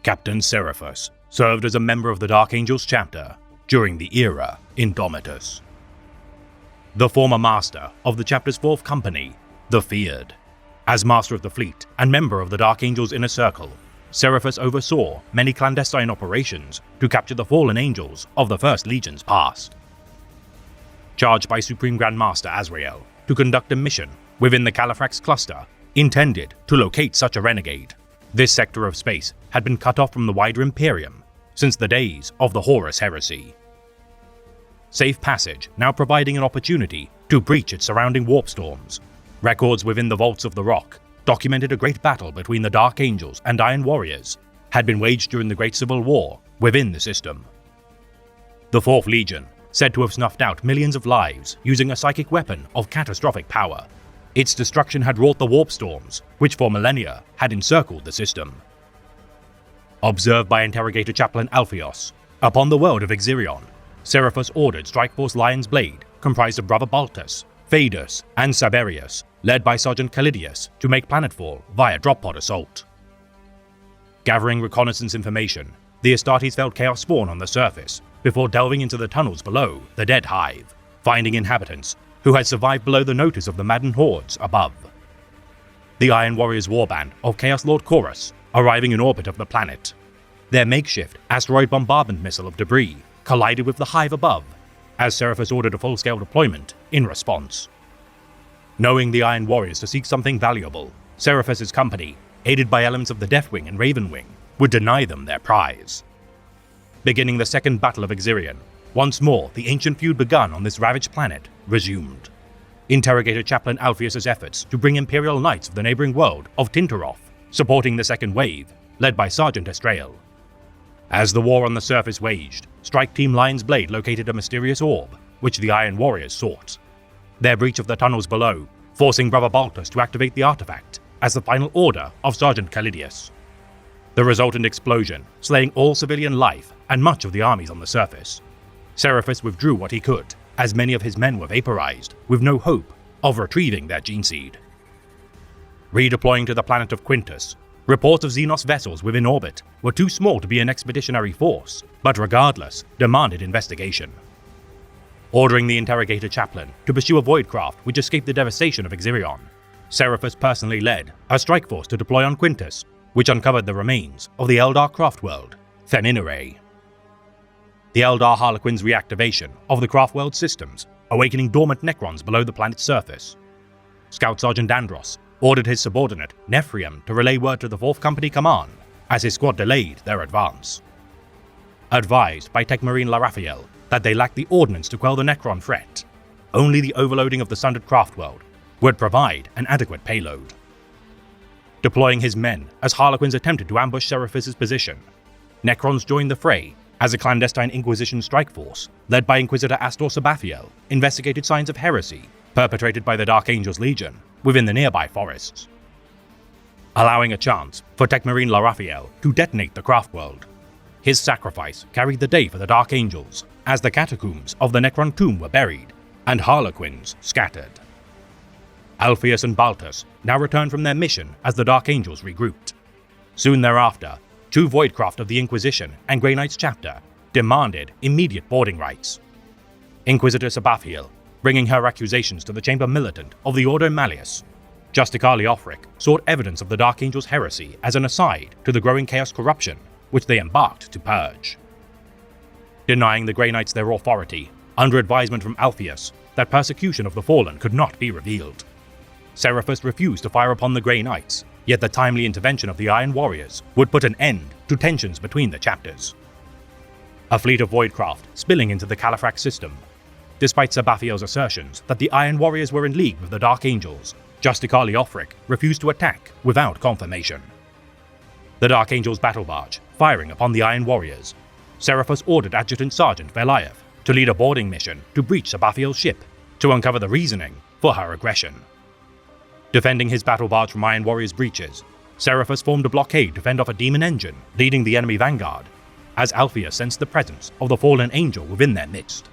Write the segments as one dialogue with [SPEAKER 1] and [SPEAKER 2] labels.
[SPEAKER 1] Captain Seraphus served as a member of the Dark Angels chapter during the era Indomitus. The former master of the chapter's fourth company, the Feared. As master of the fleet and member of the Dark Angels Inner Circle, Seraphus oversaw many clandestine operations to capture the fallen angels of the First Legion's past. Charged by Supreme Grand Master Azrael to conduct a mission within the Califrax cluster intended to locate such a renegade, this sector of space had been cut off from the wider Imperium since the days of the Horus Heresy. Safe passage now providing an opportunity to breach its surrounding warp storms. Records within the vaults of the rock documented a great battle between the Dark Angels and Iron Warriors had been waged during the Great Civil War within the system. The Fourth Legion, said to have snuffed out millions of lives using a psychic weapon of catastrophic power. Its destruction had wrought the warp storms, which for millennia had encircled the system. Observed by Interrogator Chaplain Alpheus, upon the world of Exirion, Seraphus ordered Strike Force Lion's Blade, comprised of Brother Baltus, Phaedus, and Saberius, led by Sergeant Calidius, to make planetfall via drop pod assault. Gathering reconnaissance information, the Astartes felt chaos spawn on the surface before delving into the tunnels below the Dead Hive, finding inhabitants who had survived below the notice of the maddened hordes above. The Iron Warriors warband of Chaos Lord Chorus arriving in orbit of the planet. Their makeshift asteroid bombardment missile of debris collided with the hive above, as Seraphus ordered a full-scale deployment in response. Knowing the Iron Warriors to seek something valuable, Seraphus's company, aided by elements of the Deathwing and Ravenwing, would deny them their prize. Beginning the Second Battle of Exirion, once more the ancient feud begun on this ravaged planet resumed. Interrogator Chaplain Alpheus's efforts to bring Imperial Knights of the neighboring world of Tinteroth, supporting the second wave, led by Sergeant Estrail. As the war on the surface waged, Strike Team Lion's Blade located a mysterious orb, which the Iron Warriors sought. Their breach of the tunnels below, forcing Brother Baltus to activate the artifact as the final order of Sergeant Calidius. The resultant explosion, slaying all civilian life and much of the armies on the surface. Seraphus withdrew what he could, as many of his men were vaporized, with no hope of retrieving their gene seed. Redeploying to the planet of Quintus, reports of Xenos vessels within orbit were too small to be an expeditionary force, but regardless, demanded investigation. Ordering the Interrogator Chaplain to pursue a Voidcraft which escaped the devastation of Exirion, Seraphus personally led a strike force to deploy on Quintus, which uncovered the remains of the Eldar craft world, Feninere. The Eldar Harlequin's reactivation of the craft world systems, awakening dormant Necrons below the planet's surface. Scout Sergeant Andros ordered his subordinate, Nephrium, to relay word to the 4th Company Command as his squad delayed their advance. Advised by Techmarine Laraphael that they lacked the ordnance to quell the Necron threat, only the overloading of the sundered craft world would provide an adequate payload. Deploying his men as Harlequins attempted to ambush Seraphus's position, Necrons joined the fray as a clandestine Inquisition strike force, led by Inquisitor Astor Sabathiel, investigated signs of heresy perpetrated by the Dark Angels Legion within the nearby forests. Allowing a chance for Techmarine Laraphael to detonate the craft world, his sacrifice carried the day for the Dark Angels as the catacombs of the Necron tomb were buried and Harlequins scattered. Alpheus and Baltus now returned from their mission as the Dark Angels regrouped. Soon thereafter, 2 Voidcraft of the Inquisition and Grey Knights chapter demanded immediate boarding rights. Inquisitor Sabathiel, bringing her accusations to the Chamber Militant of the Ordo Malleus, Justica Leofric sought evidence of the Dark Angels' heresy as an aside to the growing chaos corruption which they embarked to purge. Denying the Grey Knights their authority, under advisement from Alpheus that persecution of the fallen could not be revealed, Seraphus refused to fire upon the Grey Knights, yet the timely intervention of the Iron Warriors would put an end to tensions between the chapters. A fleet of Voidcraft spilling into the Califrax system. Despite Sabathiel's assertions that the Iron Warriors were in league with the Dark Angels, Justica Leofric refused to attack without confirmation. The Dark Angels battle barge firing upon the Iron Warriors, Seraphus ordered Adjutant Sergeant Velaev to lead a boarding mission to breach Sabathiel's ship to uncover the reasoning for her aggression. Defending his battle barge from Iron Warriors' breaches, Seraphus formed a blockade to fend off a demon engine leading the enemy vanguard, as Alpheus sensed the presence of the fallen angel within their midst.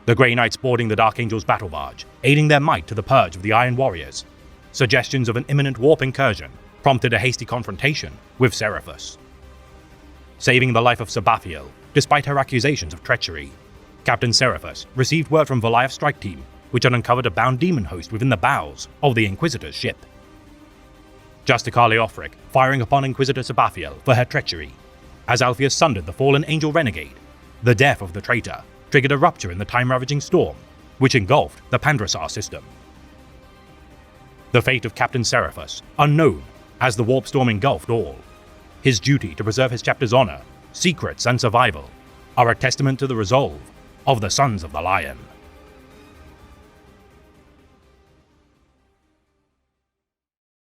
[SPEAKER 1] The Grey Knights boarding the Dark Angels' battle barge, aiding their might to the purge of the Iron Warriors. Suggestions of an imminent warp incursion prompted a hasty confrontation with Seraphus. saving the life of Sabathiel despite her accusations of treachery. Captain Seraphus received word from Voliath's strike team, which had uncovered a bound demon host within the bowels of the Inquisitor's ship. Justicar Leofric firing upon Inquisitor Sabathiel for her treachery. As Alpheus sundered the fallen angel renegade, the death of the traitor triggered a rupture in the time-ravaging storm, which engulfed the Pandrasar system. The fate of Captain Seraphus, unknown, as the warp storm engulfed all. His duty to preserve his chapter's honor, secrets, and survival are a testament to the resolve of the Sons of the Lion.